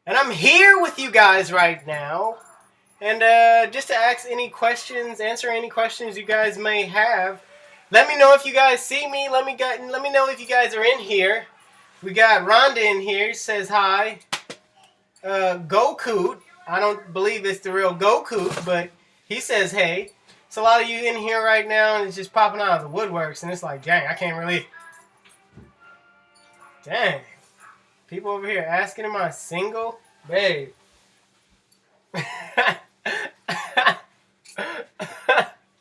And I'm here with you guys right now. And just to answer any questions you guys may have. Let me know if you guys see me. Let me know if you guys are in here. We got Rhonda in here. Says hi. Goku. I don't believe it's the real Goku, but he says hey. So a lot of you in here right now, and it's just popping out of the woodworks, and it's like, dang, I can't really. Dang. People over here asking, am I single? Babe.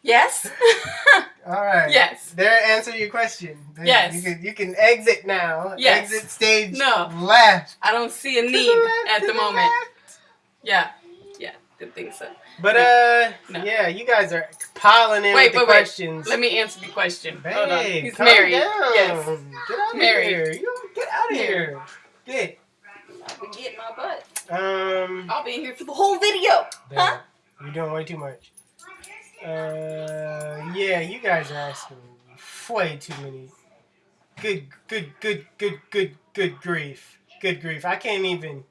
Yes. All right. Yes. There, answer your question. Yes. You can exit now. Yes. Exit stage No. left. I don't see a need at the moment. Left. Yeah. Yeah. Didn't think so. But no. Yeah, you guys are piling in with the questions. Let me answer the question. Babe, hold on. He's calm married. down. Yes. Get out of married. here. You get out of here. Get. I'll be getting my butt. I'll be in here for the whole video. Babe, huh? You're doing way too much. Yeah, you guys are asking way too many. Good grief. Good grief. I can't even.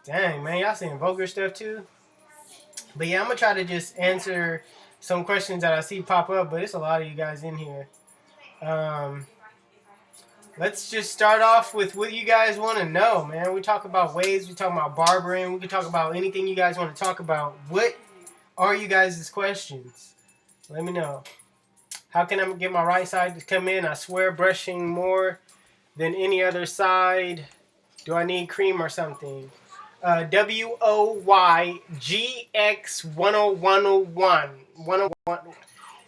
Dang, man, y'all saying vulgar stuff too? But yeah, I'm going to try to just answer some questions that I see pop up, but it's a lot of you guys in here. Let's just start off with what you guys want to know, man. We talk about waves, we talk about barbering, we can talk about anything you guys want to talk about. What are you guys' questions? Let me know. How can I get my right side to come in? I swear brushing more than any other side. Do I need cream or something? WOYGX10101. 101.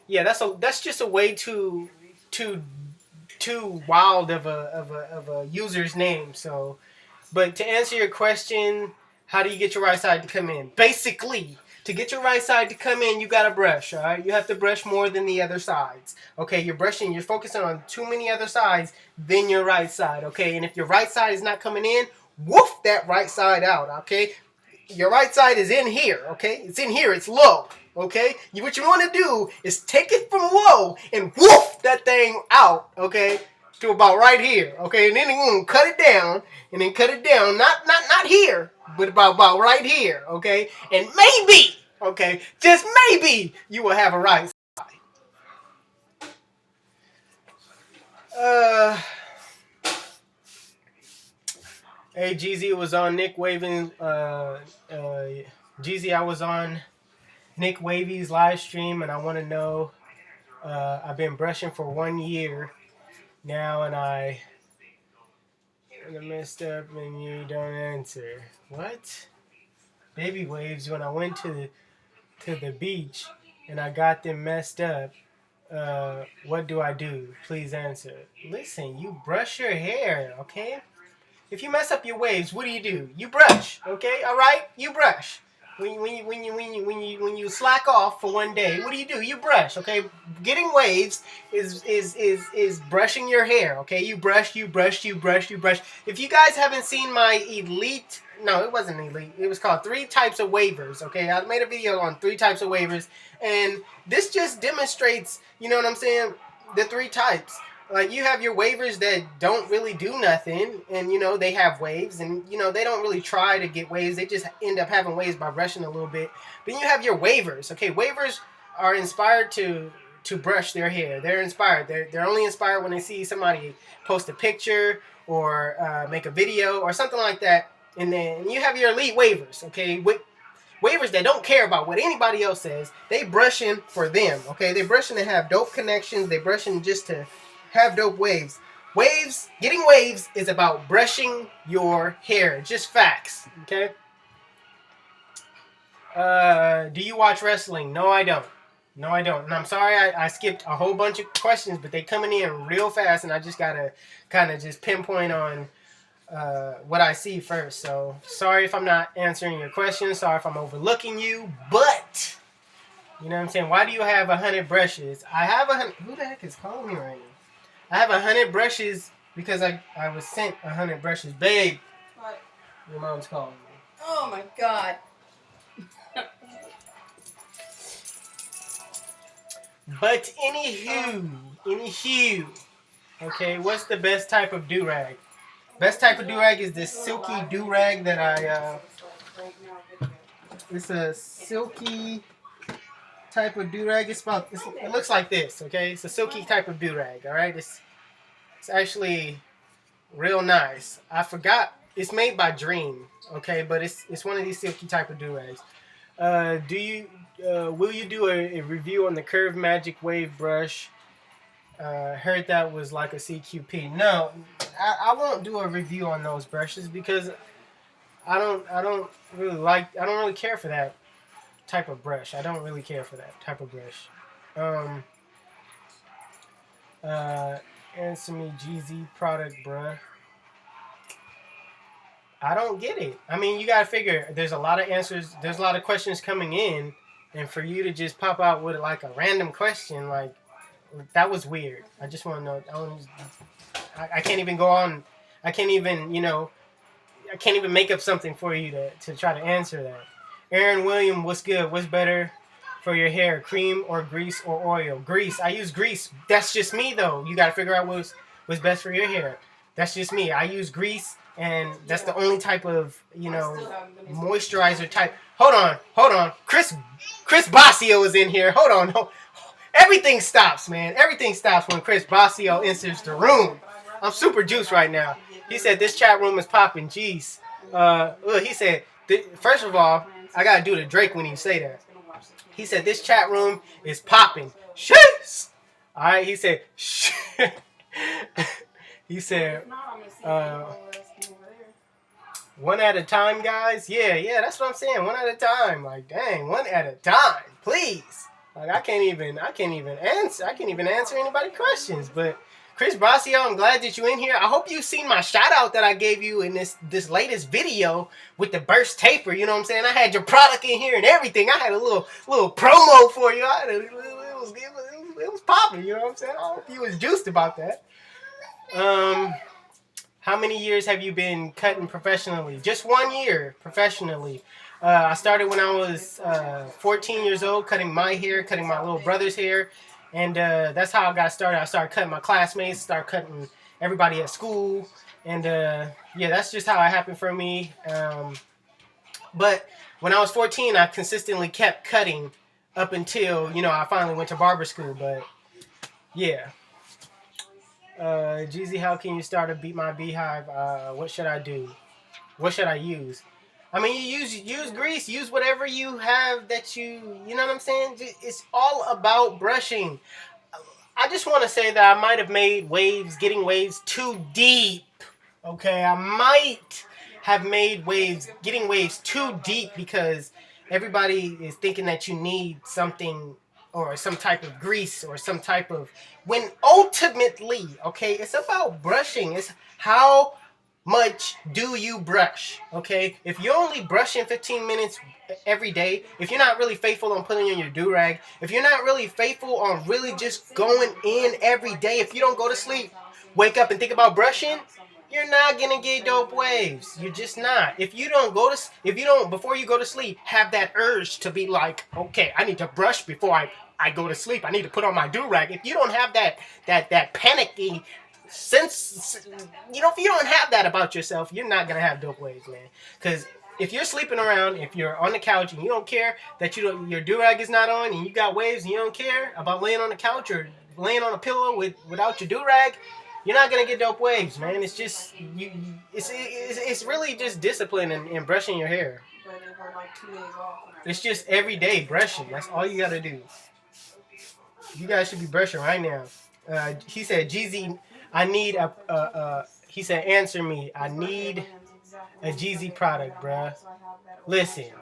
Yeah, that's just a way too wild of a user's name. So, but to answer your question, how do you get your right side to come in? Basically, to get your right side to come in, you gotta brush. All right, you have to brush more than the other sides. Okay, you're focusing on too many other sides than your right side. Okay, and if your right side is not coming in, woof that right side out. Okay, your right side is in here. Okay, it's in here. It's low. Okay, what you want to do is take it from low and woof that thing out. Okay, to about right here. Okay, and then you're gonna cut it down, and then cut it down. Not here, but about right here. Okay, and maybe, okay, just maybe you will have a right side. Hey, Jeezy was on Nick Waving. Jeezy, I was on Nick Wavy's live stream, and I want to know. I've been brushing for 1 year now, and I messed up, and you don't answer. What? Baby waves. When I went to the beach and I got them messed up. What do I do? Please answer. Listen, you brush your hair, okay? If you mess up your waves, what do? You brush, okay? All right, you brush. When you slack off for 1 day, what do? You brush, okay? Getting waves is brushing your hair, okay? You brush. If you guys haven't seen my elite, no, it wasn't elite. It was called 3 types of wavers, okay? I made a video on 3 types of wavers, and this just demonstrates, you know what I'm saying? The 3 types. Like, you have your wavers that don't really do nothing, and, you know, they have waves, and, you know, they don't really try to get waves. They just end up having waves by brushing a little bit. Then you have your wavers, okay? Wavers are inspired to brush their hair. They're inspired. They're only inspired when they see somebody post a picture or make a video or something like that. And then you have your elite wavers, okay? Wavers that don't care about what anybody else says. They brushing for them, okay? They brushing to have dope connections. They brushing just to have dope waves. Getting waves is about brushing your hair. Just facts, okay? Do you watch wrestling? No, I don't. And I'm sorry I skipped a whole bunch of questions, but they coming in real fast, and I just gotta kind of just pinpoint on what I see first. So sorry if I'm not answering your questions. Sorry if I'm overlooking you, but you know what I'm saying? Why do you have 100 brushes? I have 100. Who the heck is calling me right now? I have 100 brushes because I was sent 100 brushes. Babe. What? Your mom's calling me. Oh my God. But anywho, okay, what's the best type of do-rag? Best type of do-rag is this silky do-rag that it's a silky type of do-rag. It looks like this, okay? It's a silky type of do-rag, all right? It's actually real nice. I forgot. It's made by Dream, okay? But it's one of these silky type of do-rags. Will you do a review on the Curve Magic Wave brush? Heard that was like a CQP. No, I won't do a review on those brushes because I don't really care for that type of brush. I don't really care for that type of brush. Answer me, GZ product, bruh. I don't get it. I mean, you gotta figure there's a lot of answers. There's a lot of questions coming in, and for you to just pop out with like a random question, like. That was weird. I just want to know. I can't even go on. I can't even, I can't even make up something for you to try to answer that. Aaron William, what's good? What's better for your hair, cream or grease or oil? Grease. I use grease. That's just me, though. You got to figure out what's best for your hair. That's just me. I use grease, and that's the only type of, moisturizer type. Hold on. Chris Basio is in here. Hold on. Everything stops, man. Everything stops when Chris Basio enters the room. I'm super juiced right now. He said this chat room is popping. Jeez. He said, first of all, I gotta do the Drake when he say that. He said this chat room is popping. Shit. All right. He said. He said. One at a time, guys. Yeah. That's what I'm saying. One at a time. Like, dang, one at a time, please. Like I can't even answer anybody's questions. But Chris Basio, I'm glad that you're in here. I hope you've seen my shout out that I gave you in this latest video with the burst taper. You know what I'm saying? I had your product in here and everything. I had a little promo for you. It was popping. You know what I'm saying? I hope you was juiced about that. How many years have you been cutting professionally? Just 1 year professionally. I started when I was 14 years old, cutting my hair, cutting my little brother's hair. And that's how I got started. I started cutting my classmates, started cutting everybody at school. And that's just how it happened for me. But when I was 14, I consistently kept cutting up until, I finally went to barber school. But yeah. Jeezy, how can you start a Beat My Beehive? What should I do? What should I use? I mean, you use grease, use whatever you have that you know what I'm saying? It's all about brushing. I just want to say that I might have made getting waves too deep. Okay, I might have made getting waves too deep because everybody is thinking that you need something or some type of grease or some type of, when ultimately, okay, it's about brushing. It's how much do you brush, okay? If you're only brushing 15 minutes every day, if you're not really faithful on putting on your do-rag, if you're not really faithful on really just going in every day, if you don't go to sleep, wake up and think about brushing, you're not gonna get dope waves. You're just not. If you don't before you go to sleep, have that urge to be like, okay, I need to brush before I go to sleep. I need to put on my do-rag. If you don't have that panicky sense, if you don't have that about yourself, you're not gonna have dope waves, man. Because if you're sleeping around, if you're on the couch and you don't care that your do-rag is not on and you got waves and you don't care about laying on the couch or laying on a pillow without your do-rag, you're not gonna get dope waves, man. It's just it's really just discipline and brushing your hair. It's just everyday brushing. That's all you gotta do. You guys should be brushing right now. He said, Jeezy, I need he said, answer me. I need a Jeezy product, bruh. Listen,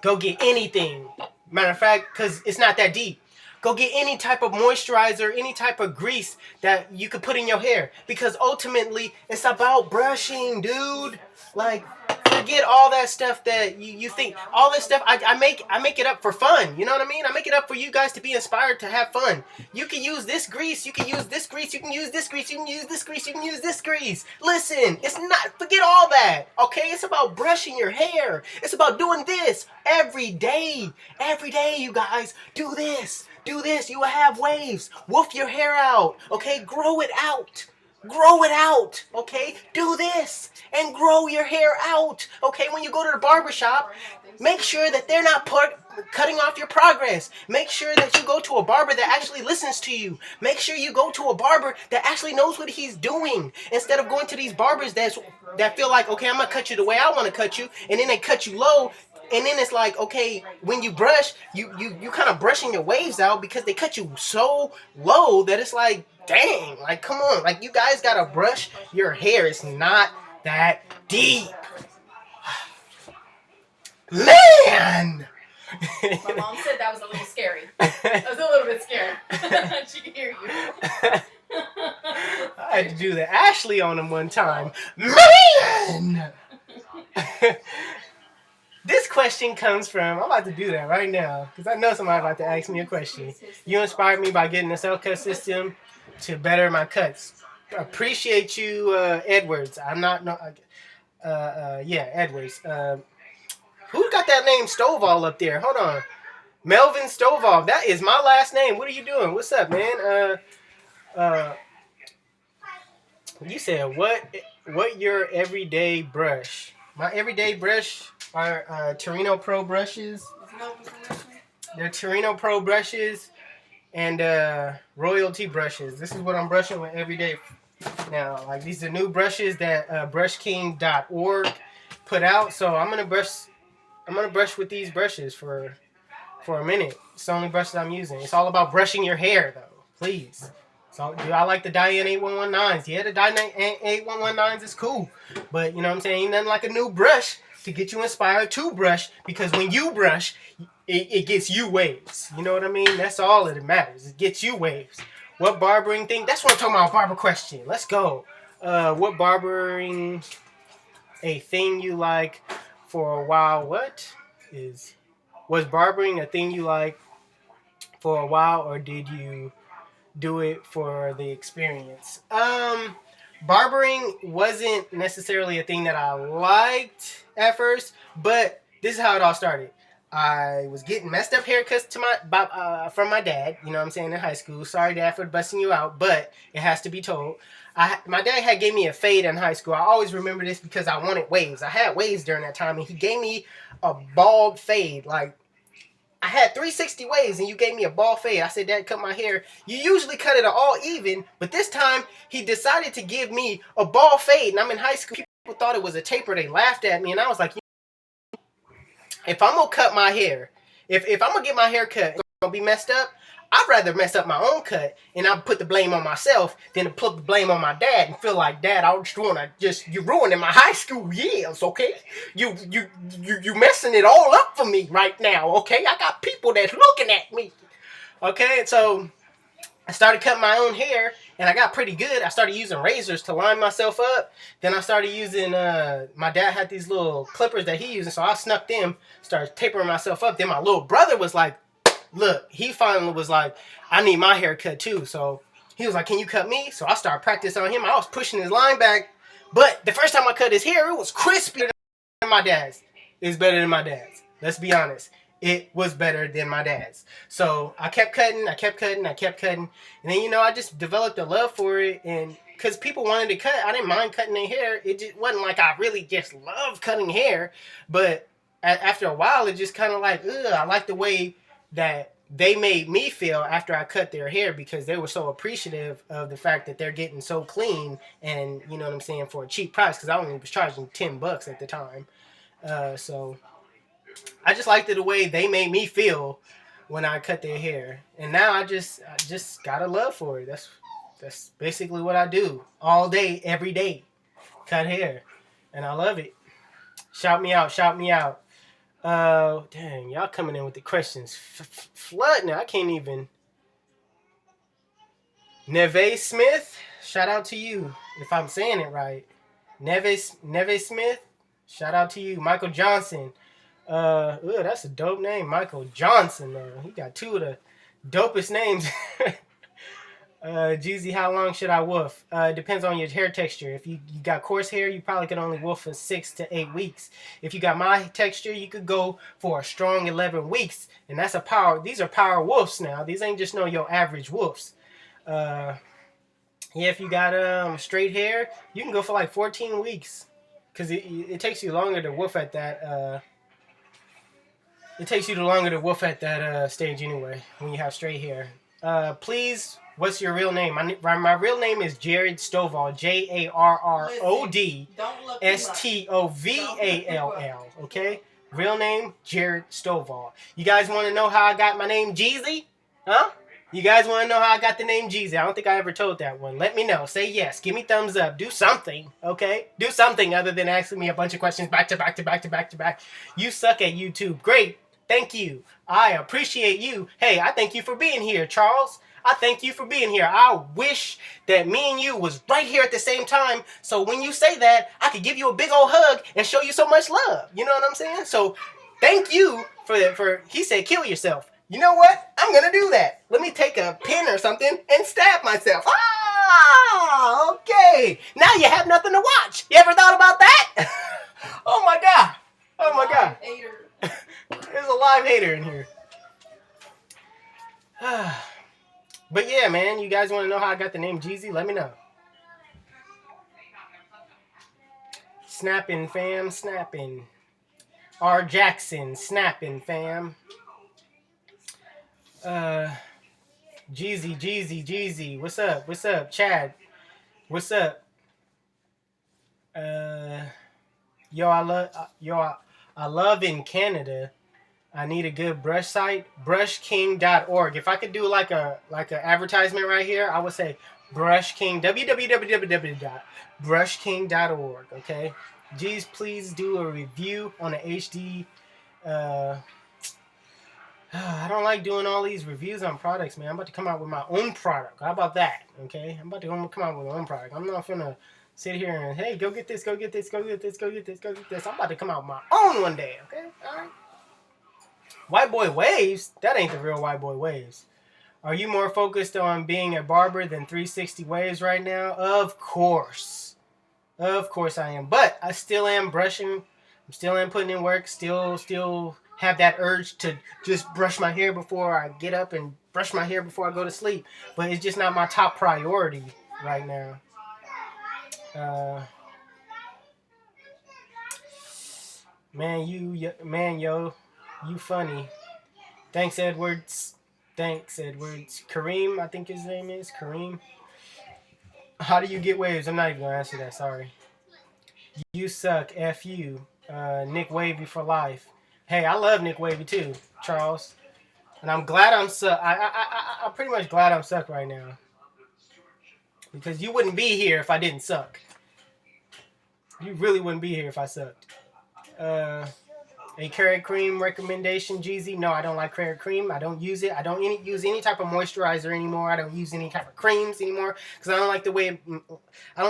go get anything. Matter of fact, because it's not that deep. Go get any type of moisturizer, any type of grease that you could put in your hair. Because ultimately, it's about brushing, dude. Like, forget all that stuff that you think. All this stuff, I make it up for fun. You know what I mean? I make it up for you guys to be inspired to have fun. You can use this grease. You can use this grease. You can use this grease. You can use this grease. You can use this grease. Listen, it's not, forget all that. Okay? It's about brushing your hair. It's about doing this every day. Every day, you guys. Do this. Do this. You will have waves. Woof your hair out. Okay? Grow it out. grow it out, okay? Do this and grow your hair out, okay? When you go to the barbershop, make sure that they're not cutting off your progress. Make sure that you go to a barber that actually listens to you. Make sure you go to a barber that actually knows what he's doing, instead of going to these barbers that feel like, okay, I'm gonna cut you the way I want to cut you, and then they cut you low. And then it's like, okay, when you brush, you kind of brushing your waves out because they cut you so low that it's like, dang, like, come on, like, you guys gotta brush your hair. It's not that deep, man. My mom said that was a little scary. I was a little bit scared. She could hear you. I had to do the Ashley on him one time, man. This question comes from, I'm about to do that right now because I know somebody about to ask me a question. You inspired me by getting a self-cut system to better my cuts. Appreciate you, Edwards. I'm not, no, yeah, Edwards. Who got that name Stovall up there? Hold on. Melvin Stovall. That is my last name. What are you doing? What's up, man? You said, what your everyday brush? My everyday brush are Torino Pro brushes. They're Torino Pro brushes and Royalty brushes. This is what I'm brushing with every day now. Like, these are new brushes that brushking.org put out. So I'm gonna brush with these brushes for a minute. It's the only brushes I'm using. It's all about brushing your hair, though. Please. So, do I like the Diane 8119s? Yeah, the Diane 8119s is cool. But, you know what I'm saying? Ain't nothing like a new brush to get you inspired to brush. Because when you brush, it gets you waves. You know what I mean? That's all that matters. It gets you waves. What barbering thing? That's what I'm talking about, barber question. Let's go. What barbering a thing you like for a while? Was barbering a thing you like for a while, or did you do it for the experience? Barbering wasn't necessarily a thing that I liked at first, but this is how it all started. I was getting messed up haircuts from my dad, you know what I'm saying, in high school. Sorry, Dad, for busting you out, but it has to be told. My dad had gave me a fade in high school. I always remember this because I wanted waves. I had waves during that time, and he gave me a bald fade. Like, I had 360 waves, and you gave me a bald fade. I said, Dad, cut my hair. You usually cut it all even, but this time he decided to give me a bald fade, and I'm in high school. People thought it was a taper. They laughed at me, and I was like, if I'm going to cut my hair, if I'm going to get my hair cut, it's going to be messed up, I'd rather mess up my own cut, and I put the blame on myself than to put the blame on my dad and feel like, Dad, I just want to you're ruining my high school years, okay? You messing it all up for me right now, okay? I got people that's looking at me, okay? So I started cutting my own hair, and I got pretty good. I started using razors to line myself up. Then I started using, my dad had these little clippers that he used, so I snuck them, started tapering myself up. Then my little brother was like, look, he finally was like, I need my hair cut too. So he was like, can you cut me? So I started practicing on him. I was pushing his line back. But the first time I cut his hair, it was crispier than my dad's. It's better than my dad's. Let's be honest. It was better than my dad's. So I kept cutting. And then, you know, I just developed a love for it. And because people wanted to cut, I didn't mind cutting their hair. It just wasn't like I really just loved cutting hair. But after a while, it just kind of like, I like the way that they made me feel after I cut their hair, because they were so appreciative of the fact that they're getting so clean and, you know what I'm saying, for a cheap price, because I only was charging $10 at the time. So I just liked the way they made me feel when I cut their hair. And now I just got a love for it. That's basically what I do all day, every day. Cut hair. And I love it. Shout me out. Dang, y'all coming in with the questions. Flooding. I can't even. Neve Smith, shout out to you, if I'm saying it right. Neve Smith, shout out to you. Michael Johnson. That's a dope name. Michael Johnson, man. He got two of the dopest names. Jeezy, how long should I woof? Depends on your hair texture. If you got coarse hair, you probably can only woof for 6 to 8 weeks. If you got my texture, you could go for a strong 11 weeks. And that's these are power woofs now. These ain't just your average woofs. Yeah, if you got straight hair, you can go for like 14 weeks, because it takes you longer to woof at that. It takes you longer to woof at that stage anyway when you have straight hair. Please, what's your real name? My real name is Jared Stovall. Jarrod Stovall. Okay, real name Jared Stovall. You guys want to know how I got my name Jeezy? Huh? You guys want to know how I got the name Jeezy? I don't think I ever told that one. Let me know. Say yes. Give me thumbs up. Do something, okay? Do something other than asking me a bunch of questions back to back to back to back to back. You suck at YouTube. Great. Thank you. I appreciate you. Hey, I thank you for being here, Charles. I thank you for being here. I wish that me and you was right here at the same time, so when you say that, I could give you a big old hug and show you so much love. You know what I'm saying? So thank you for he said kill yourself. You know what? I'm going to do that. Let me take a pin or something and stab myself. Ah, okay. Now you have nothing to watch. You ever thought about that? Oh, my God. Oh, my God. There's a live hater in here. But yeah, man, you guys want to know how I got the name Jeezy? Let me know. Snapping, fam, snapping. R. Jackson, snapping, fam. Jeezy. What's up? What's up? Chad. What's up? I love in Canada. I need a good brush site. Brushking.org. If I could do like a advertisement right here, I would say Brushking. www.brushking.org. Okay. Jeez, please do a review on the HD. I don't like doing all these reviews on products, man. I'm about to come out with my own product. How about that? Okay. I'm about to come out with my own product. I'm not gonna sit here and hey, go get this, go get this, go get this, go get this, go get this. I'm about to come out with my own one day. Okay. All right. White Boy Waves? That ain't the real White Boy Waves. Are you more focused on being a barber than 360 Waves right now? Of course. Of course I am. But I still am brushing. I'm still am putting in work. Still have that urge to just brush my hair before I get up and brush my hair before I go to sleep. But it's just not my top priority right now. You funny. Thanks, Edwards. Kareem, I think his name is. Kareem. How do you get waves? I'm not even going to answer that. Sorry. You suck. F you. Nick Wavy for life. Hey, I love Nick Wavy too, Charles. And I'm glad I'm suck. I'm pretty much glad I'm suck right now. Because you wouldn't be here if I didn't suck. You really wouldn't be here if I sucked. A carrot cream recommendation, Jeezy? No, I don't like carrot cream. I don't use it. I don't use any type of moisturizer anymore. I don't use any type of creams anymore because I don't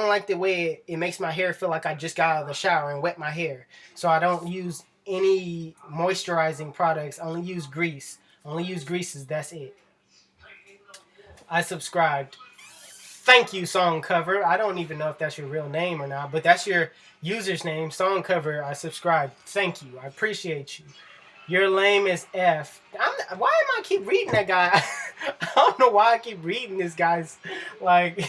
like the way it makes my hair feel like I just got out of the shower and wet my hair. So I don't use any moisturizing products. I only use grease. Only use greases. That's it. I subscribed. Thank you, Song Cover. I don't even know if that's your real name or not, but that's your user's name, Song Cover. I subscribed. Thank you. I appreciate you. Your lame is F. Why am I keep reading that guy? I don't know why I keep reading this guy's, like,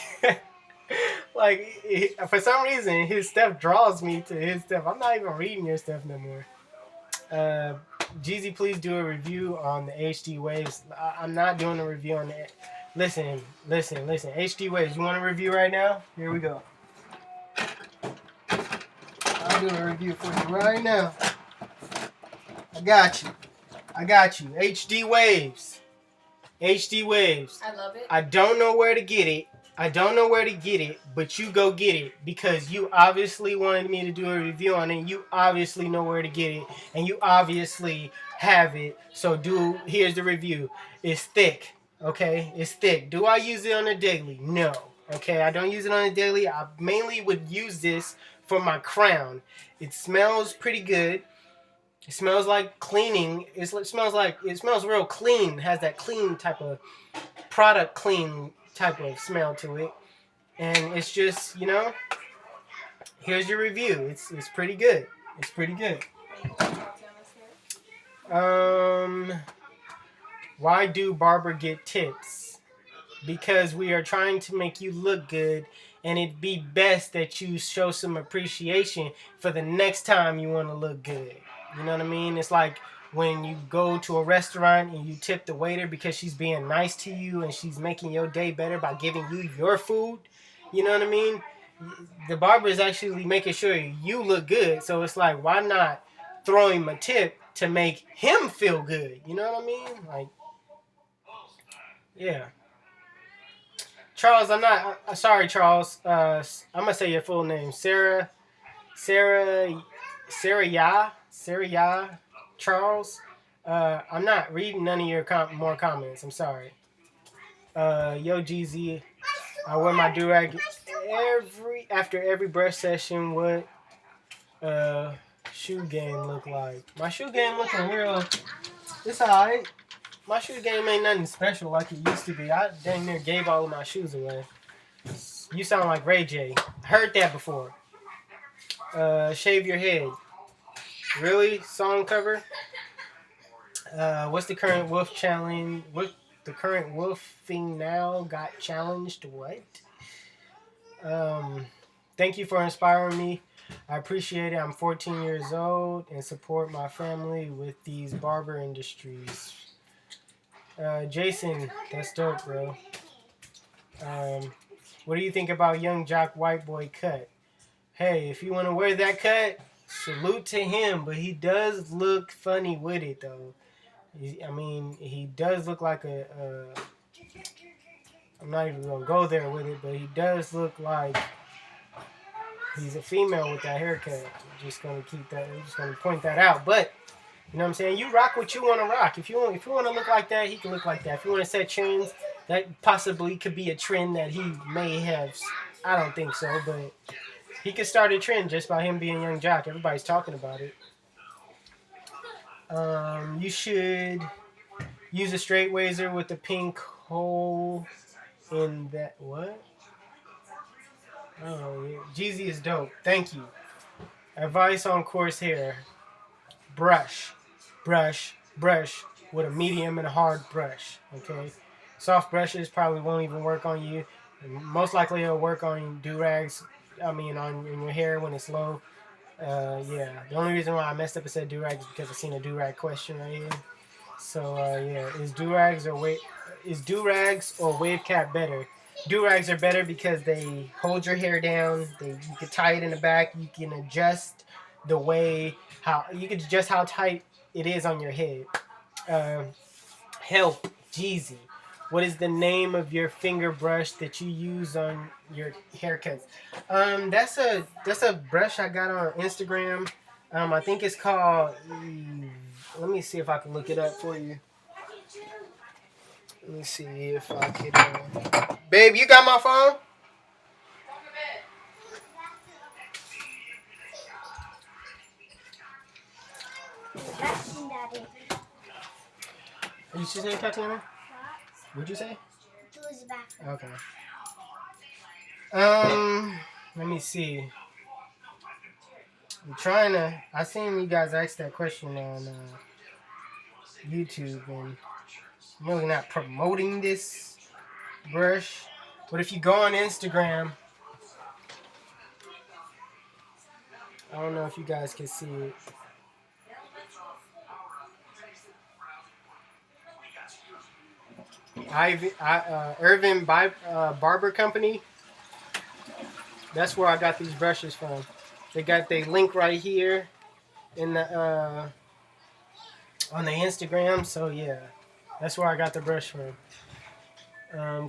for some reason, his stuff draws me to his stuff. I'm not even reading your stuff no more. Jeezy, please do a review on the HD Waves. I'm not doing a review on the... Listen. HD Waves, you want a review right now? Here we go. I'll do a review for you right now. I got you. HD Waves. I love it. I don't know where to get it, but you go get it because you obviously wanted me to do a review on it. You obviously know where to get it, and you obviously have it. So here's the review. It's thick. Okay, it's thick. Do I use it on a daily? No. Okay, I don't use it on a daily. I mainly would use this for my crown. It smells pretty good. It smells like cleaning. It smells real clean. It has that clean type of product, clean type of smell to it. And it's just, here's your review. It's pretty good. Why do barber get tips? because we are trying to make you look good, and it'd be best that you show some appreciation for the next time you want to look good. You know what I mean? It's like when you go to a restaurant and you tip the waiter because she's being nice to you and she's making your day better by giving you your food. You know what I mean? The barber is actually making sure you look good. So it's like, why not throw him a tip to make him feel good? You know what I mean? Like, yeah. Charles, I'm not. Sorry, Charles. I'm gonna say your full name, Sarah, Sarah Ya, Charles. I'm not reading none of your more comments. I'm sorry. Yo, GZ, I wear my durag after every brush session. What shoe game look like? My shoe game looking real. It's alright. My shoe game ain't nothing special like it used to be. I dang near gave all of my shoes away. You sound like Ray J. Heard that before. Shave your head. Really? Song cover? What's the current wolf challenge? What the current wolfing now got challenged? What? Thank you for inspiring me. I appreciate it. I'm 14 years old and support my family with these barber industries. Jason, that's dope, bro. What do you think about Young Jock White Boy cut? Hey, if you want to wear that cut, salute to him, but he does look funny with it, though. He does look like I'm not even going to go there with it, but he does look like he's a female with that haircut. I'm just going to point that out. But, you know what I'm saying? You rock what you want to rock. If you want to look like that, he can look like that. If you want to set trends, that possibly could be a trend that he may have. I don't think so, but he could start a trend just by him being Young Jock. Everybody's talking about it. You should use a straight razor with a pink hole in that. What? Oh, yeah. Jeezy is dope. Thank you. Advice on coarse hair. Brush with a medium and a hard brush. Okay? Soft brushes probably won't even work on you. Most likely it'll work on do-rags. On your hair when it's low. Yeah. The only reason why I messed up and said do-rag is because I seen a do-rag question right here. So yeah, is do-rags or wave cap better? Do-rags are better because they hold your hair down. You can tie it in the back. You can adjust how tight it is on your head. Help, Jeezy. What is the name of your finger brush that you use on your haircuts? That's a brush I got on Instagram. I think it's called. Let me see if I can look it up for you. Let me see if I can. Babe, you got my phone? Are you just saying Tatiana? What'd you say? Okay. Let me see. I seen you guys ask that question on YouTube, and I'm really not promoting this brush. But if you go on Instagram, I don't know if you guys can see it. Irvin Barber Company. That's where I got these brushes from. They got the link right here in the on the Instagram. So yeah, that's where I got the brush from.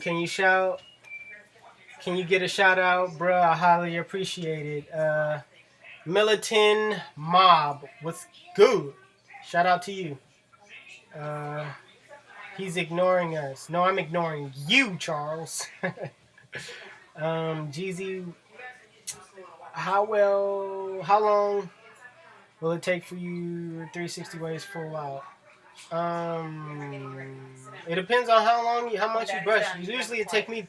Can you get a shout out, bruh? I highly appreciate it. Militant Mob, what's good? Shout out to you. He's ignoring us. No, I'm ignoring you, Charles. Jeezy, how long will it take for you 360 waves full out? It depends on how much you brush. Usually it take me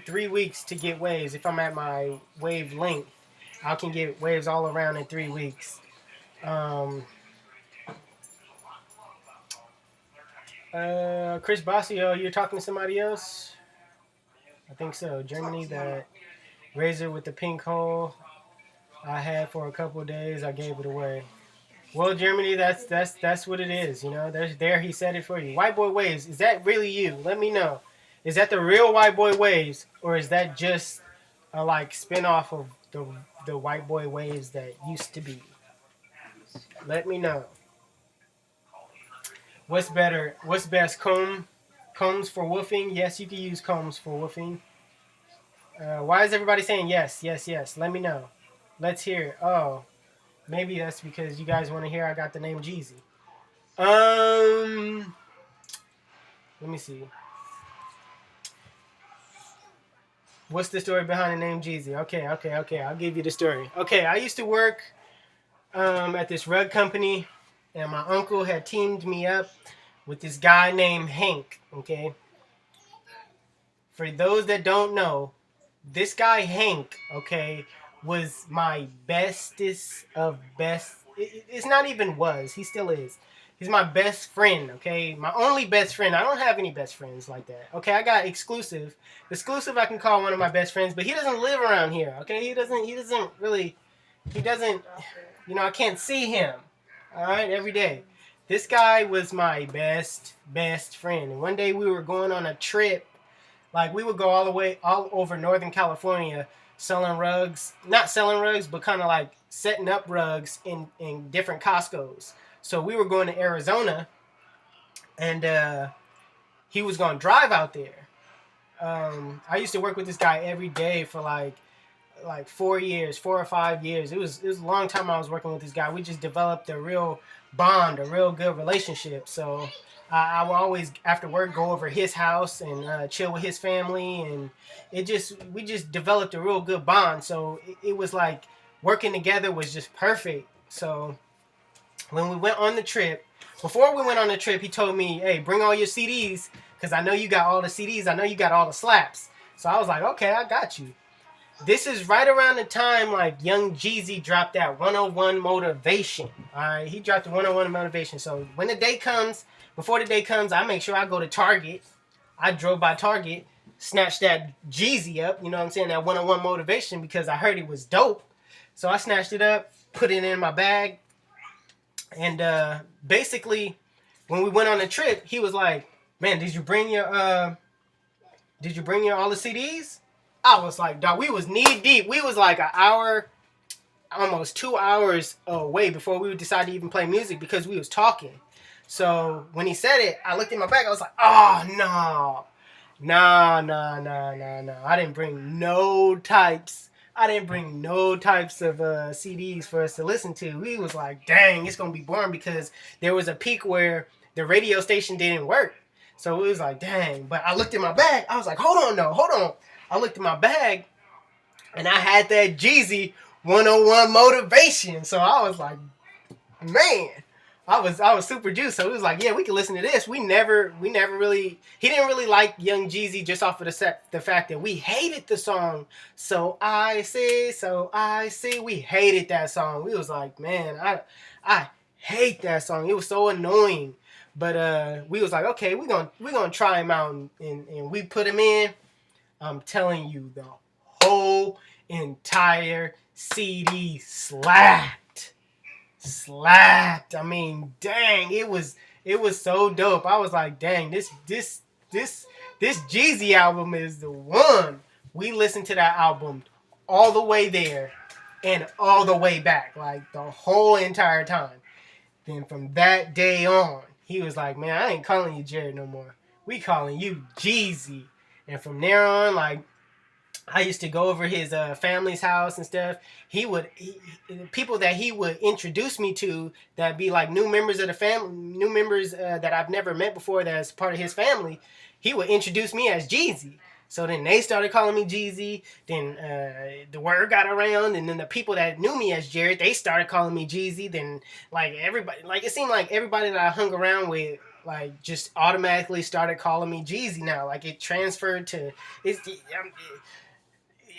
3 weeks to get waves. If I'm at my wave length, I can get waves all around in 3 weeks. Chris Basio, you're talking to somebody else? I think so. Germany, that razor with the pink hole I had for a couple of days. I gave it away. Well, Germany, that's what it is. You know, there he said it for you. White Boy Waves, is that really you? Let me know. Is that the real White Boy Waves, or is that just a like spinoff of the White Boy Waves that used to be? Let me know. What's better? What's best? Combs for woofing? Yes, you can use combs for woofing. Why is everybody saying yes, yes, yes? Let me know. Let's hear it. Oh, maybe that's because you guys want to hear I got the name Jeezy. Um, let me see. What's the story behind the name Jeezy? Okay. I'll give you the story. Okay, I used to work at this rug company, and my uncle had teamed me up with this guy named Hank. Okay, for those that don't know, this guy Hank, okay, was my bestest of best. It's not even was. He still is. He's my best friend, okay? My only best friend. I don't have any best friends like that. Okay, I got exclusive. Exclusive I can call one of my best friends, but he doesn't live around here, okay? He doesn't really he doesn't you know, I can't see him. All right, every day. This guy was my best friend. And one day we were going on a trip. Like we would go all over Northern California selling rugs, not selling rugs, but kind of like setting up rugs in different Costco's. So we were going to Arizona, and he was going to drive out there. I used to work with this guy every day for like 4 years, 4 or 5 years. It was a long time I was working with this guy. We just developed a real bond, a real good relationship. So I would always after work go over his house and chill with his family, and we just developed a real good bond. So it was like working together was just perfect. So when we went on the trip, before we went on the trip, he told me, "Hey, bring all your CDs, because I know you got all the CDs. I know you got all the slaps." So I was like, "Okay, I got you." This is right around the time like Young Jeezy dropped that 101 Motivation. All right, he dropped the 101 Motivation. So when the day comes, before the day comes, I make sure I go to Target. I drove by Target, snatched that Jeezy up. You know what I'm saying? That 101 Motivation, because I heard it was dope. So I snatched it up, put it in my bag, and basically, when we went on the trip, he was like, "Man, did you bring your all the CDs?" I was like, "Dog, we was knee deep. We was like an hour, almost 2 hours away before we would decide to even play music because we was talking." So when he said it, I looked in my bag. I was like, "Oh no, no. I didn't bring no types. I didn't bring no types of CDs for us to listen to." We was like, "Dang, it's gonna be boring," because there was a peak where the radio station didn't work. So it was like, "Dang." But I looked in my bag. I was like, "Hold on, no, hold on." I looked in my bag, and I had that Jeezy 101 Motivation. So I was like, "Man." I was super juiced, so it was like, yeah, we can listen to this. We never really. He didn't really like Young Jeezy just off of the fact that we hated the song. So I see. We hated that song. We was like, man, I hate that song. It was so annoying. But we was like, okay, we gonna try him out, and we put him in. I'm telling you, the whole entire CD slapped. I mean, dang, it was so dope. I was like, dang, this Jeezy album is the one. We listened to that album all the way there and all the way back, like the whole entire time. Then from that day on, he was like, "Man, I ain't calling you Jared no more. We calling you Jeezy." And from there on, like, I used to go over his family's house and stuff. People that he would introduce me to that be like new members of the family, new members that I've never met before that's part of his family. He would introduce me as Jeezy. So then they started calling me Jeezy. Then the word got around, and then the people that knew me as Jared, they started calling me Jeezy. Then like everybody, like it seemed like everybody that I hung around with, like just automatically started calling me Jeezy now. Like it transferred to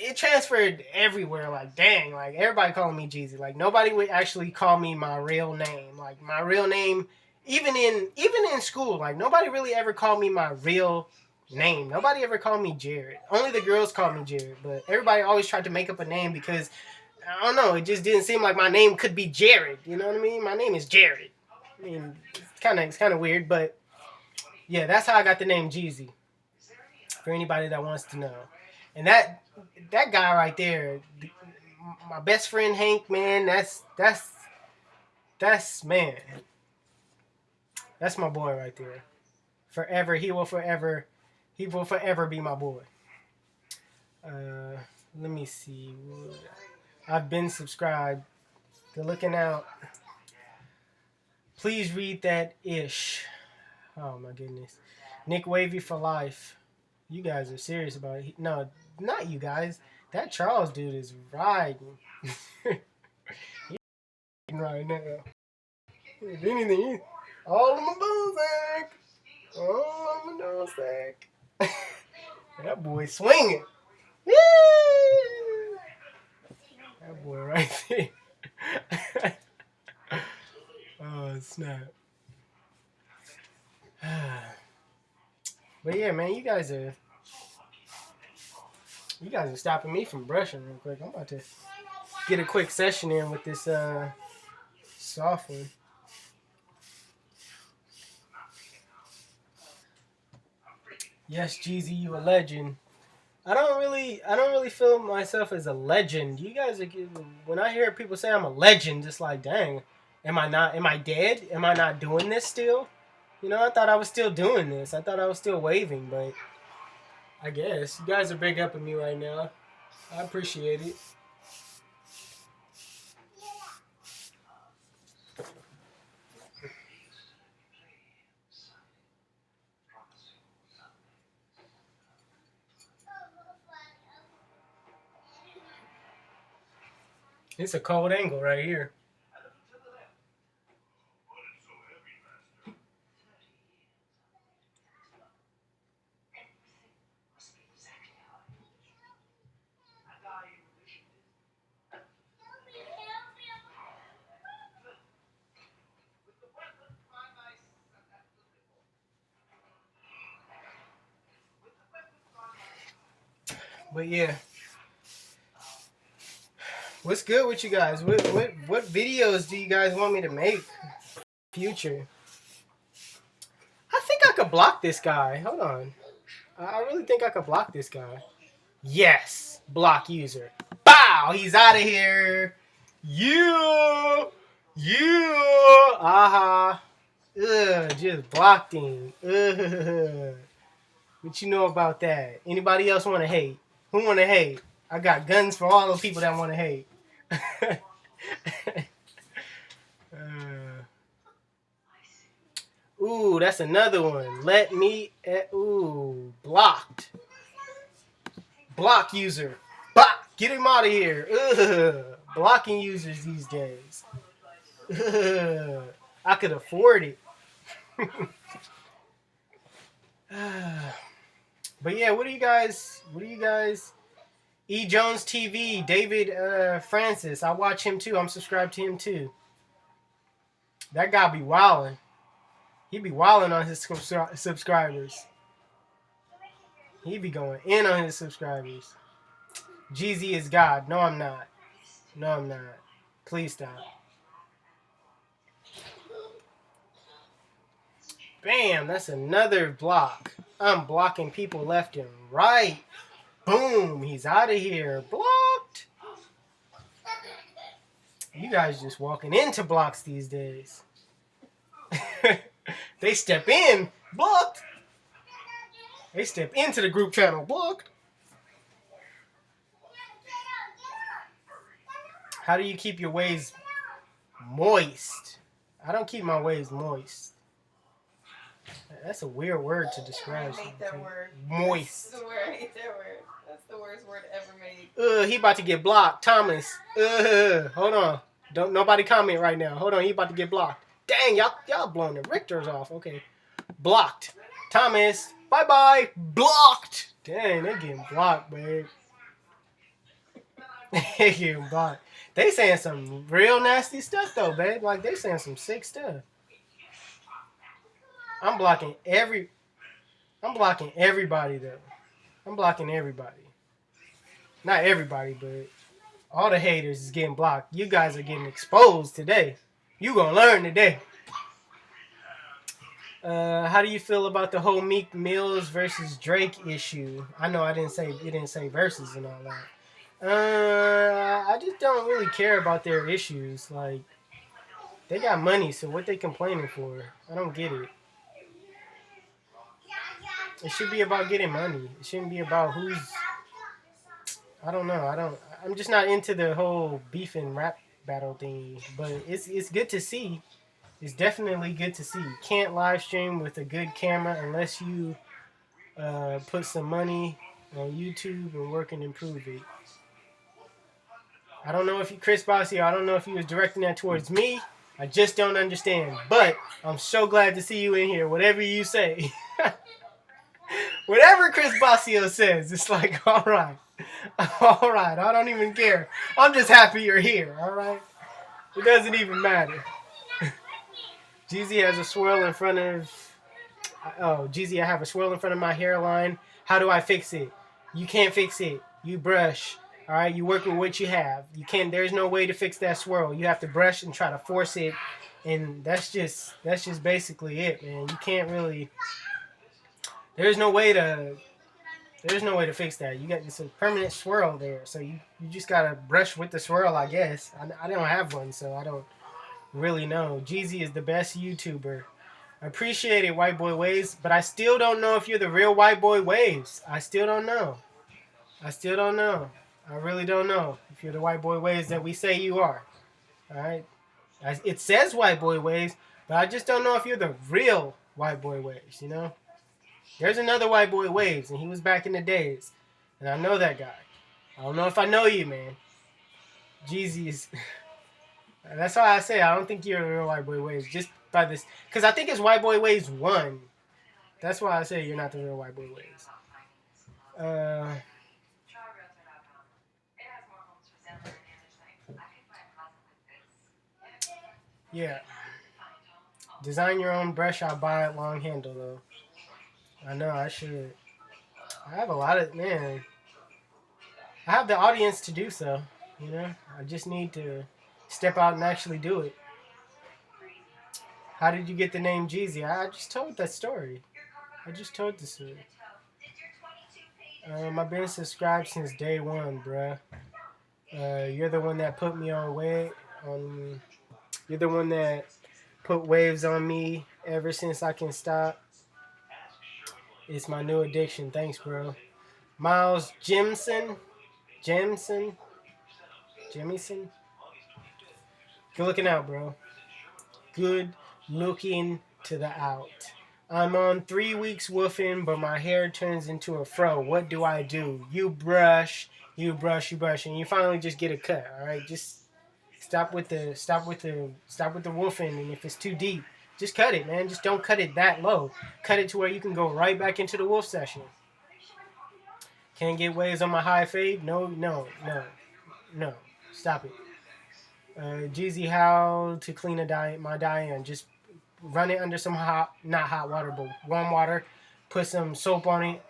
it transferred everywhere. Like, dang, like everybody calling me Jeezy. Like nobody would actually call me my real name. Like my real name even in school, like nobody really ever called me my real name. Nobody ever called me Jared. Only the girls called me Jared, but everybody always tried to make up a name because I don't know. It just didn't seem like my name could be Jared. You know what I mean? My name is Jared. I mean, it's kind of weird, but yeah, that's how I got the name Jeezy. For anybody that wants to know, and that guy right there, my best friend Hank, man, that's man, that's my boy right there. Forever, he will forever be my boy. Let me see. I've been subscribed. Good looking out. Please read that ish. Oh my goodness. Nick Wavy for life. You guys are serious about it. No, not you guys. That Charles dude is riding. He's right now. If anything, all of my bones sack. All of my nose sack. That boy swinging. That boy right there. Oh, snap. But yeah, man, you guys are stopping me from brushing real quick. I'm about to get a quick session in with this soft one. Yes, Jeezy, you a legend. I don't really feel myself as a legend. You guys are when I hear people say I'm a legend, it's like, dang, am I dead? Am I not doing this still? You know, I thought I was still doing this. I thought I was still waving, but I guess you guys are big up at me right now. I appreciate it. It's a cold angle right here. But yeah, what's good with you guys? What videos do you guys want me to make? Future. I think I could block this guy. Hold on. I really think I could block this guy. Yes, block user. Bow. He's out of here. You. Aha. Ugh. Just blocked him. Ugh. What you know about that? Anybody else want to hate? Who want to hate? I got guns for all those people that want to hate. Ooh, that's another one. Let me. Ooh, blocked. Block user. Block. Get him out of here. Ugh. Blocking users these days. Ugh. I could afford it. But yeah, what do you guys? E. Jones TV, David Francis. I watch him too. I'm subscribed to him too. That guy be wildin'. He be wildin' on his subscribers. He be going in on his subscribers. Jeezy is God. No, I'm not. Please stop. Bam, that's another block. I'm blocking people left and right. Boom, he's out of here. Blocked. You guys just walking into blocks these days. They step in. Blocked. They step into the group channel. Blocked. How do you keep your waves moist? I don't keep my waves moist. That's a weird word to describe. I hate that word. Moist. That's the word. I hate that word. That's the worst word ever made. He about to get blocked. Thomas. Hold on. Don't nobody comment right now. Hold on. He about to get blocked. Dang, y'all blowing the Richters off. Okay. Blocked. Thomas. Bye-bye. Blocked. Dang, they getting blocked, babe. They getting blocked. They saying some real nasty stuff, though, babe. Like, they saying some sick stuff. I'm blocking everybody though. I'm blocking everybody. Not everybody, but all the haters is getting blocked. You guys are getting exposed today. You gonna learn today. How do you feel about the whole Meek Mills versus Drake issue? I know you didn't say versus and all that. I just don't really care about their issues. Like, they got money, so what they complaining for? I don't get it. It should be about getting money. It shouldn't be about who's. I don't know. I'm just not into the whole beef and rap battle thing. But it's good to see. It's definitely good to see. You can't live stream with a good camera unless you put some money on YouTube and work and improve it. I don't know if Chris Bossio, I don't know if he was directing that towards me. I just don't understand. But I'm so glad to see you in here. Whatever you say. Whatever Chris Bossio says, it's like, all right. All right. I don't even care. I'm just happy you're here. All right. It doesn't even matter. Jeezy has a swirl in front of... Oh, Jeezy, I have a swirl in front of my hairline. How do I fix it? You can't fix it. You brush. All right? You work with what you have. You can't... There's no way to fix that swirl. You have to brush and try to force it. And that's just basically it, man. You can't really... There's no way to fix that. You got this permanent swirl there. So you just got to brush with the swirl, I guess. I don't have one, so I don't really know. Jeezy is the best YouTuber. I appreciate it, White Boy Waves, but I still don't know if you're the real White Boy Waves. I still don't know. I really don't know if you're the White Boy Waves that we say you are. All right? It says White Boy Waves, but I just don't know if you're the real White Boy Waves, you know? There's another White Boy Waves, and he was back in the days. And I know that guy. I don't know if I know you, man. Jeezy is... That's why I say I don't think you're a real White Boy Waves. Just by this... Because I think it's White Boy Waves 1. That's why I say you're not the real White Boy Waves. Yeah. Design your own brush. I'll buy it long handle, though. I know, I should. I have a lot of... Man. I have the audience to do so. You know? I just need to step out and actually do it. How did you get the name Jeezy? I just told that story. I just told the story. I've been subscribed since day one, bruh. You're the one that put me on way. You're the one that put waves on me ever since I can stop. It's my new addiction. Thanks, bro. Miles Jimson. Good looking out, bro. Good looking to the out. I'm on 3 weeks woofing, but my hair turns into a fro. What do I do? You brush, and you finally just get a cut. All right, just stop with the woofing, and if it's too deep, just cut it, man. Just don't cut it that low. Cut it to where you can go right back into the wolf session. Can't get waves on my high fade? No. Stop it. Jeezy, how to clean my Diane? Just run it under some not hot water, but warm water. Put some soap on it.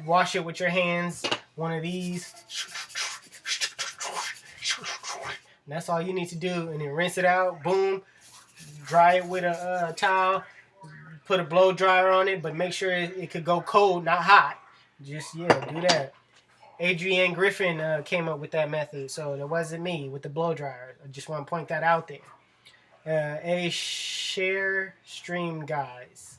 Wash it with your hands. One of these. And that's all you need to do. And then rinse it out. Boom. Dry it with a towel. Put a blow dryer on it, but make sure it could go cold, not hot. Just, do that. Adrienne Griffin came up with that method, so it wasn't me with the blow dryer. I just want to point that out there. Share stream, guys.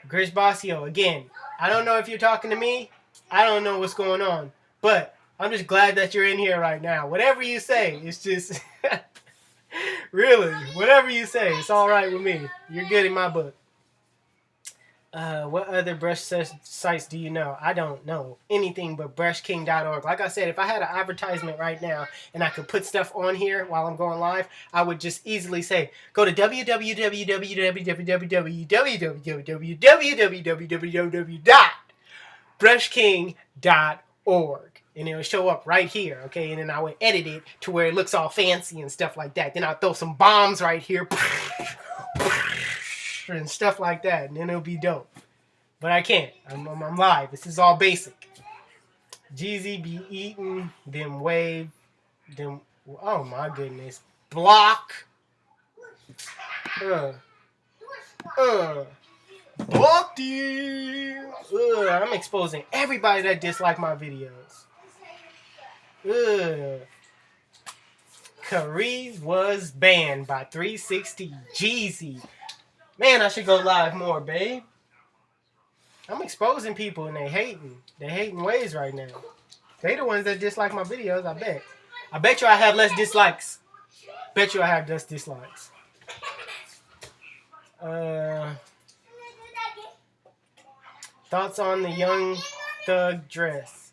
Chris Bossio, again, I don't know if you're talking to me. I don't know what's going on, but I'm just glad that you're in here right now. Whatever you say, it's just... Really, whatever you say, it's all right with me. You're good in my book. What other brush sites do you know? I don't know anything but brushking.org. Like I said, if I had an advertisement right now and I could put stuff on here while I'm going live, I would just easily say, go to www.brushking.org. And it'll show up right here, okay? And then I would edit it to where it looks all fancy and stuff like that. Then I'll throw some bombs right here. extra and stuff like that, and then it'll be dope. But I can't. I'm live. This is all basic. Jeezy be eating them wave, them. Oh my goodness. Block. Blocked you. I'm exposing everybody that dislike my videos. Kareem was banned by 360 Jeezy. Man, I should go live more, babe. I'm exposing people and they hating ways right now. They the ones that dislike my videos, I bet. I bet you I have less dislikes. Bet you I have less dislikes. Thoughts on the Young Thug dress?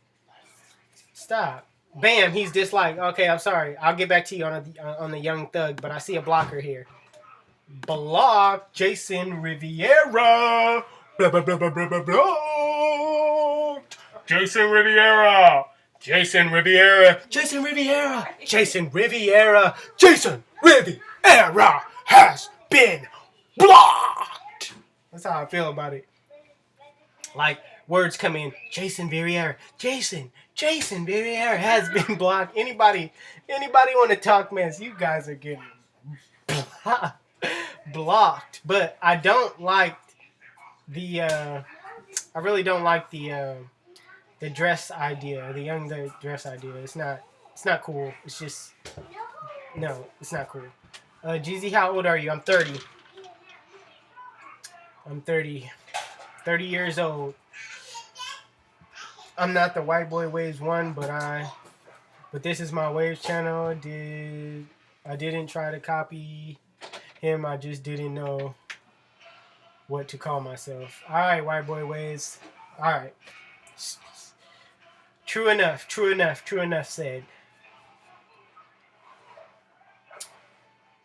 Stop. Bam, he's disliked. Okay, I'm sorry. I'll get back to you on the Young Thug, but I see a blocker here. Block Jason Riviera. Blah, blah, blah, blah, blah, blah, blah. Jason Riviera. Jason Riviera. Jason Riviera. Jason Riviera. Jason Riviera has been blocked. That's how I feel about it. Like, words come in. Jason Riviera. Jason Riviera has been blocked. Anybody want to talk mess? You guys are getting blocked. But I don't like I really don't like the dress idea, the young dress idea. It's not cool. It's just, no, it's not cool. Jeezy, how old are you? I'm 30. I'm 30 years old. I'm not the White Boy Waves one, but this is my Waves channel. I didn't try to copy him. I just didn't know what to call myself. All right, White Boy Waves. All right. True enough said.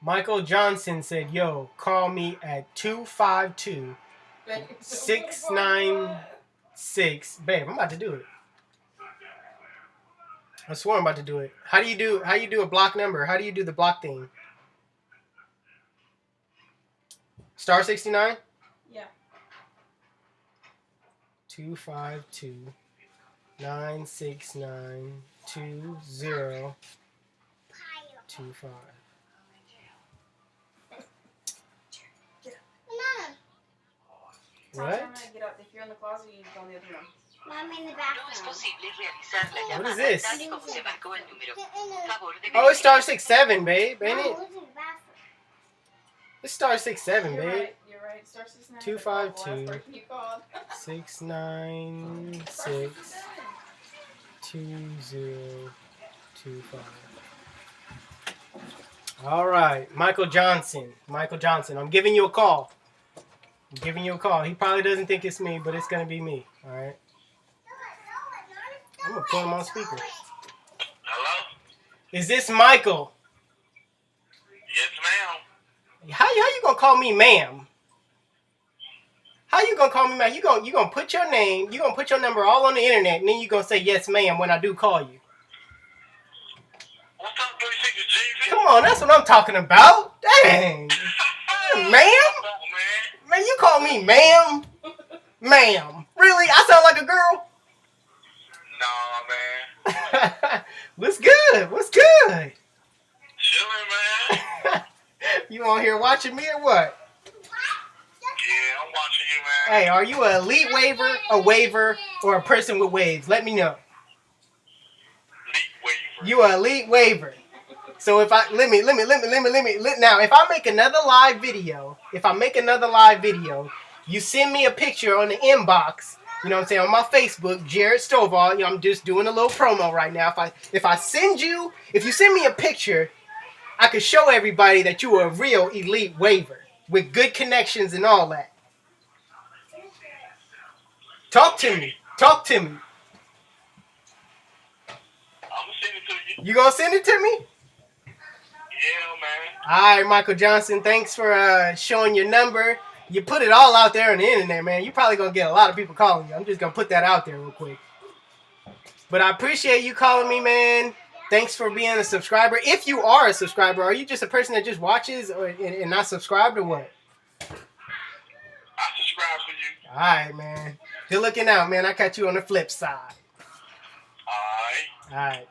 Michael Johnson said, yo, call me at 252-696. Babe, I'm about to do it. I swear I'm about to do it. How do you do a block number? How do you do the block thing? Star 69? Yeah. 252-969-2025. What? Get up. If you're in the closet, you go in the other room. Mom, in the bathroom. What is this? Oh, it's star 67, babe, ain't it? It's star 67, babe. You're right. Star 69. 252 696 2025. All right, Michael Johnson. I'm giving you a call. He probably doesn't think it's me, but it's gonna be me. All right. I'm gonna put him on speaker. Hello? Is this Michael? Yes, ma'am. How you gonna call me ma'am? How you gonna call me ma'am? You gonna put your name, you gonna put your number all on the internet, and then you gonna say yes, ma'am, when I do call you. What's up, 360 Jeezy? Come on, that's what I'm talking about. Dang, ma'am? Man, you call me ma'am? Ma'am? Really? I sound like a girl? Nah, man. What's good? Chilling, man. You on here watching me or what? Yeah, I'm watching you, man. Hey, are you an elite waver, a waver, or a person with waves? Let me know. Elite waver. You an elite waver. So if I let me now, if I make another live video, you send me a picture on the inbox, you know what I'm saying, on my Facebook, Jared Stovall. You know, I'm just doing a little promo right now. If you send me a picture, I could show everybody that you are a real elite waver with good connections and all that. Talk to me. I'm gonna send it to you. You gonna send it to me? Yeah, man. All right, Michael Johnson, thanks for showing your number. You put it all out there on the internet, man. You're probably going to get a lot of people calling you. I'm just going to put that out there real quick. But I appreciate you calling me, man. Thanks for being a subscriber. If you are a subscriber, are you just a person that just watches and not subscribed or what? All right, man. Good looking out, man. I catch you on the flip side. Alright. All right.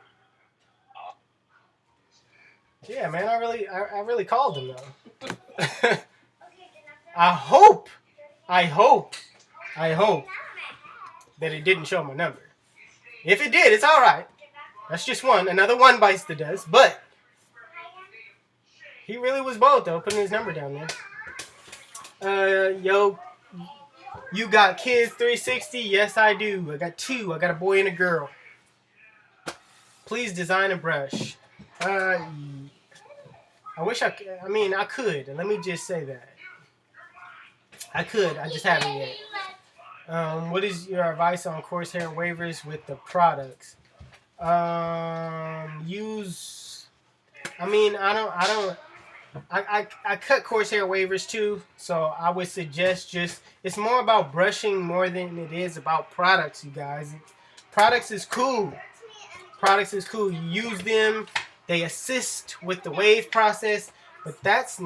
Yeah, man. I really called him though. I hope that it didn't show my number. If it did, it's all right. That's just one. Another one bites the dust. But he really was bold though, putting his number down there. Yo, you got kids 360? Yes, I do. I got two. I got a boy and a girl. Please design a brush. I wish I could. I mean, I could. Let me just say that. I could. I just haven't yet. What is your advice on Corsair waivers with the products? Use. I mean, I cut Corsair waivers too, so I would suggest it's more about brushing more than it is about products, you guys. Products is cool. You use them, they assist with the wave process, but that's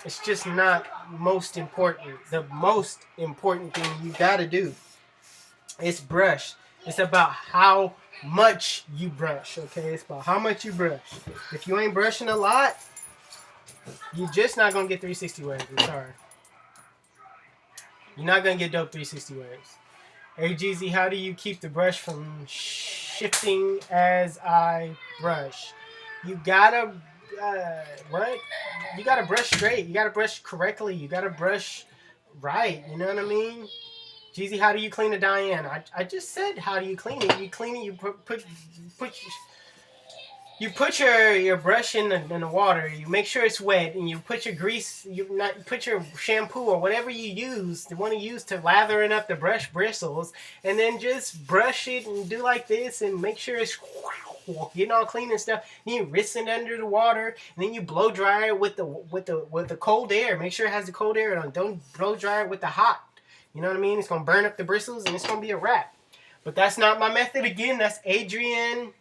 it's just not most important. The most important thing you gotta do is brush. It's about how much you brush, okay? It's about how much you brush. If you ain't brushing a lot, you're just not gonna get 360 waves. I'm sorry. You're not gonna get dope 360 waves. Hey GZ, how do you keep the brush from shifting as I brush? You gotta what? You gotta brush straight. You gotta brush correctly. You gotta brush right. You know what I mean? Jeezy, how do you clean a Diane? I just said how do you clean it. You clean it. You put your brush in the water. You make sure it's wet, and you put your grease. You put your shampoo or whatever you want to use to lathering up the brush bristles, and then just brush it and do like this, and make sure it's getting all clean and stuff. Then you rinse it under the water, and then you blow dry it with the cold air. Make sure it has the cold air on. Don't blow dry it with the hot. You know what I mean? It's gonna burn up the bristles, and it's gonna be a wrap. But that's not my method. Again, that's Adrienne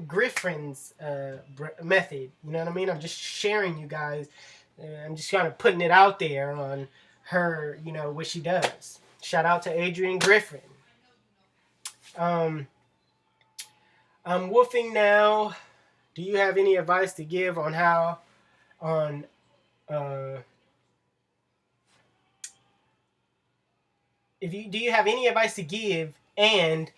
Griffin's method. You know what I mean? I'm just sharing you guys. I'm just kind of putting it out there on her, you know, what she does. Shout out to Adrienne Griffin. I'm woofing now. Do you have any advice to give on how, do you have any advice to give? And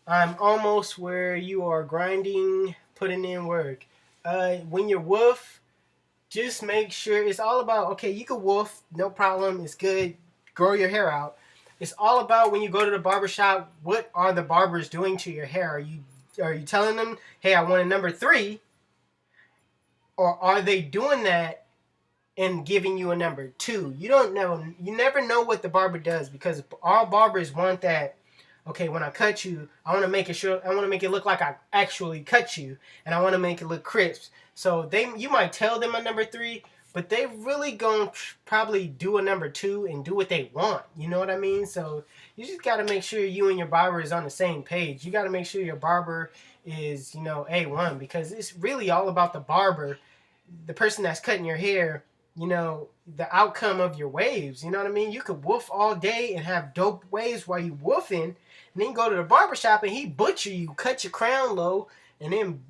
I'm almost where you are grinding, putting in work. When you're woof, just make sure it's all about, okay, you can woof, no problem, it's good, grow your hair out. It's all about when you go to the barbershop, what are the barbers doing to your hair? Are you telling them, hey, I want a number 3? Or are they doing that and giving you a number 2? You don't know. You never know what the barber does, because all barbers want that. Okay, when I cut you, I want to make it look like I actually cut you, and I want to make it look crisp. So you might tell them a number 3, but they really gonna probably do a number 2 and do what they want. You know what I mean? So you just got to make sure you and your barber is on the same page. You got to make sure your barber is, you know, A1, because it's really all about the barber, the person that's cutting your hair. You know, the outcome of your waves. You know what I mean? You could woof all day and have dope waves while you woofing, and then you go to the barbershop and he butcher you, cut your crown low, and then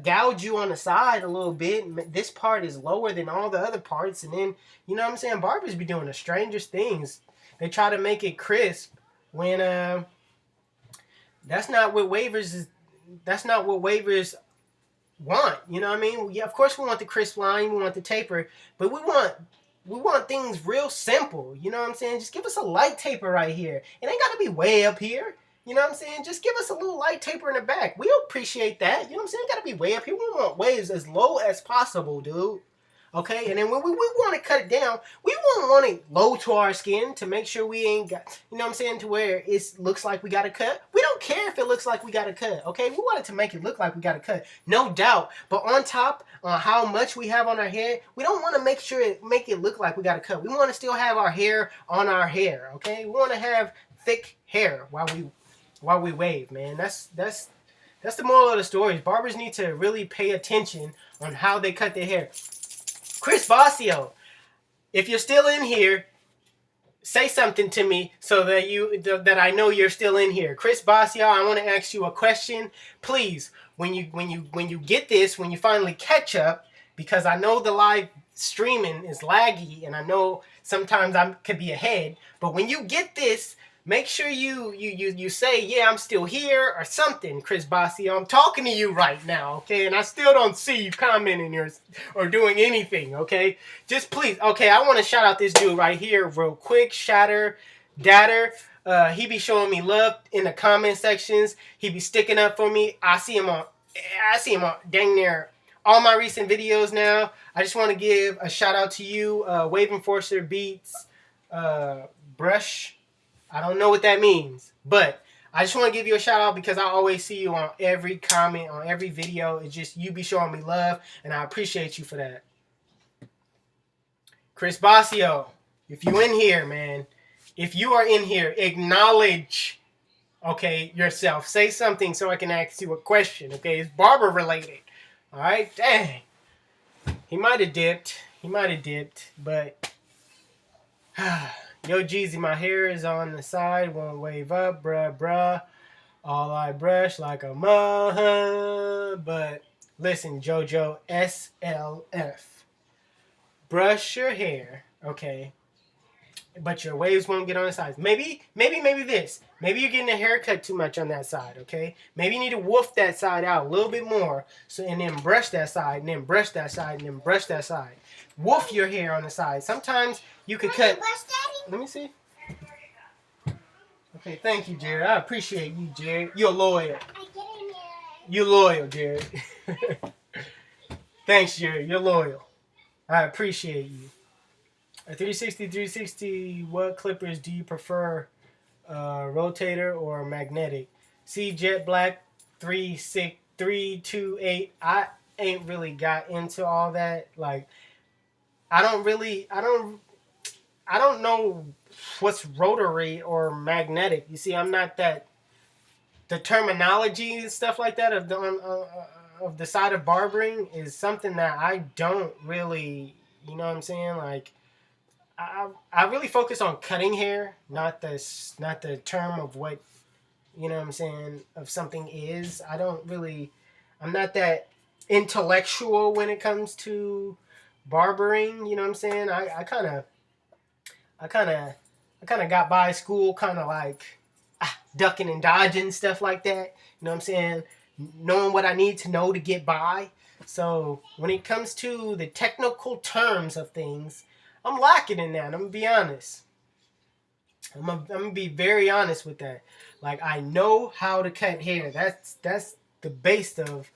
gouge you on the side a little bit. This part is lower than all the other parts, and then, you know what I'm saying? Barbers be doing the strangest things. They try to make it crisp when that's not what waivers want. You know what I mean? Yeah, of course we want the crisp line, we want the taper, but we want things real simple. You know what I'm saying? Just give us a light taper right here. It ain't got to be way up here. You know what I'm saying? Just give us a little light taper in the back. We'll appreciate that. You know what I'm saying? It got to be way up here. We want waves as low as possible, dude. Okay? And then when we want to cut it down, we won't want it low to our skin to make sure we ain't got, you know what I'm saying, to where it looks like we got to cut. We don't care if it looks like we got to cut, okay? We want it to make it look like we got to cut, no doubt. But on top, how much we have on our head, we don't want to make it look like we got to cut. We want to still have our hair on our hair, okay? We want to have thick hair while we wave, man. That's the moral of the story. Barbers need to really pay attention on how they cut their hair. Chris Bossio, if you're still in here, say something to me so that I know you're still in here. Chris Basio, I want to ask you a question. Please, when you get this, when you finally catch up, because I know the live streaming is laggy and I know sometimes I could be ahead, but when you get this, make sure you say, yeah, I'm still here or something, Chris Basio. I'm talking to you right now, okay? And I still don't see you commenting or doing anything, okay? Just please, okay, I want to shout out this dude right here real quick. Shatter Datter. He be showing me love in the comment sections. He be sticking up for me. I see him on dang near all my recent videos now. I just want to give a shout out to you, Wave Enforcer Beats, Brush. I don't know what that means, but I just want to give you a shout out because I always see you on every comment, on every video. It's just you be showing me love, and I appreciate you for that. Chris Basio, if you in here, man, if you are in here, acknowledge, okay, yourself. Say something so I can ask you a question, okay? It's barber related, all right? Dang. He might have dipped, but... Yo, Jeezy, my hair is on the side, won't wave up, bruh. All I brush like a mug. But listen, JoJo, SLF. Brush your hair, okay? But your waves won't get on the sides. Maybe this. Maybe you're getting a haircut too much on that side, okay? Maybe you need to woof that side out a little bit more, and then brush that side, and then brush that side, and then brush that side. Woof your hair on the side. Sometimes you could cut. Let me see. Okay, thank you, Jared. I appreciate you, Jared. You're loyal. You're loyal, Jared. Thanks, Jared. You're loyal. I appreciate you. A 360, what clippers do you prefer? Rotator or magnetic? See, Jet Black 328. I ain't really got into all that. Like, I don't know what's rotary or magnetic. You see, I'm not that. The terminology and stuff like that of the side of barbering is something that I don't really, you know what I'm saying? Like, I really focus on cutting hair, not the term of what, you know what I'm saying, of something is. I'm not that intellectual when it comes to barbering, you know what I'm saying? I kind of got by school kind of like ducking and dodging, stuff like that. You know what I'm saying? Knowing what I need to know to get by. So when it comes to the technical terms of things, I'm lacking in that. I'm going to be honest. I'm gonna be very honest with that. Like, I know how to cut hair. That's the base of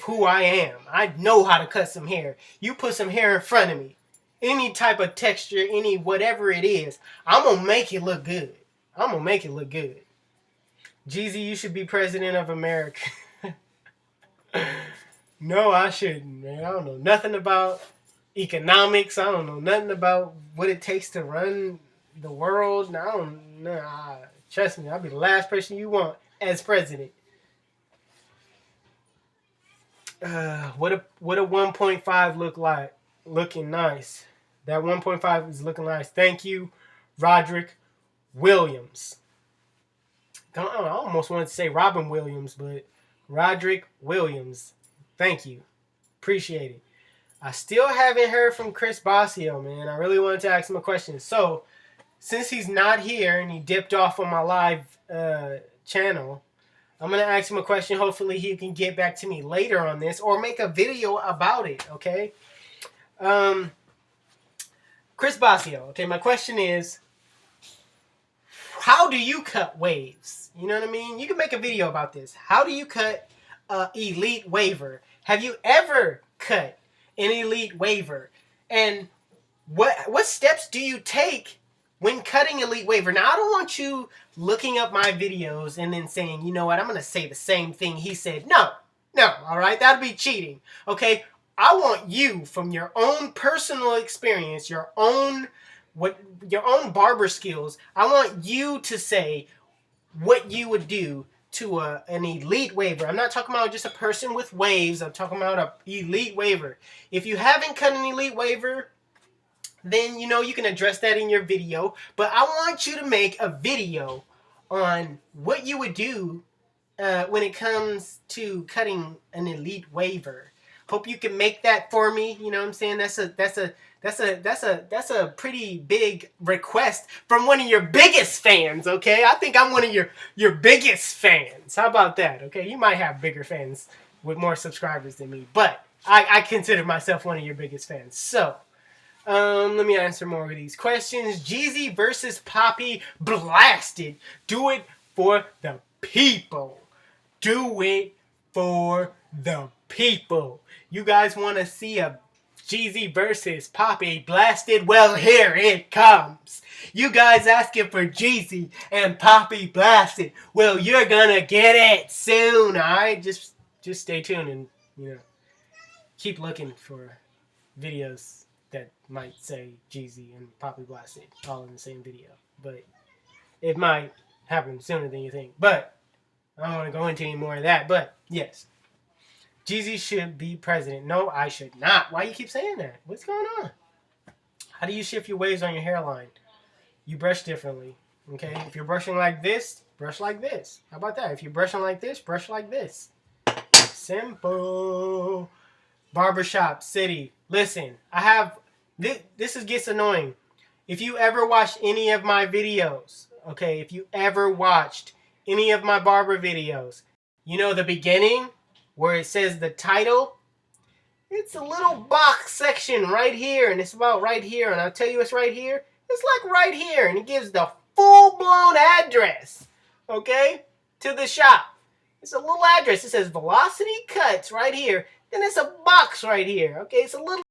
who I am. I know how to cut some hair. You put some hair in front of me, any type of texture, any whatever it is, I'm gonna make it look good. Jeezy, you should be president of America. No, I shouldn't, man. I don't know nothing about economics. I don't know nothing about what it takes to run the world. I don't know. Trust me, I'll be the last person you want as president. What a 1.5 look like? Looking nice. That 1.5 is looking nice. Thank you, Roderick Williams. I almost wanted to say Robin Williams, but Roderick Williams. Thank you. Appreciate it. I still haven't heard from Chris Basio, man. I really wanted to ask him a question. So, since he's not here and he dipped off on my live channel, I'm going to ask him a question. Hopefully he can get back to me later on this or make a video about it, okay? Chris Basio, okay, my question is, how do you cut waves? You know what I mean? You can make a video about this. How do you cut an elite waver? Have you ever cut an elite waver? And what steps do you take when cutting elite waver? Now, I don't want you looking up my videos and then saying, you know what, I'm going to say the same thing he said. No, all right? That'd be cheating, okay? I want you, from your own personal experience, your own barber skills, I want you to say what you would do to an elite waver. I'm not talking about just a person with waves. I'm talking about an elite waver. If you haven't cut an elite waver, then you can address that in your video. But I want you to make a video on what you would do when it comes to cutting an elite waiver. Hope you can make that for me. You know what I'm saying? That's a pretty big request from one of your biggest fans, okay? I think I'm one of your biggest fans. How about that? Okay, you might have bigger fans with more subscribers than me, but I consider myself one of your biggest fans. So, let me answer more of these questions. Jeezy versus Poppy Blasted. Do it for the people. Do it for the people. You guys want to see a Jeezy versus Poppy Blasted? Well, here it comes. You guys asking for Jeezy and Poppy Blasted. Well, you're gonna get it soon, alright? Just stay tuned and, keep looking for videos that might say Jeezy and Poppy Blasted all in the same video. But it might happen sooner than you think. But I don't want to go into any more of that. But yes, Jeezy should be president. No, I should not. Why you keep saying that? What's going on? How do you shift your waves on your hairline? You brush differently. Okay? If you're brushing like this, brush like this. How about that? If you're brushing like this, brush like this. Simple. Barbershop City. Listen, this gets annoying. If you ever watched any of my videos, okay, if you ever watched any of my barber videos, the beginning where it says the title, it's a little box section right here, and it's about right here, and I'll tell you it's right here. It's like right here, and it gives the full-blown address, okay, to the shop. It's a little address. It says Velocity Cuts right here. Then it's a box right here. Okay, it's a little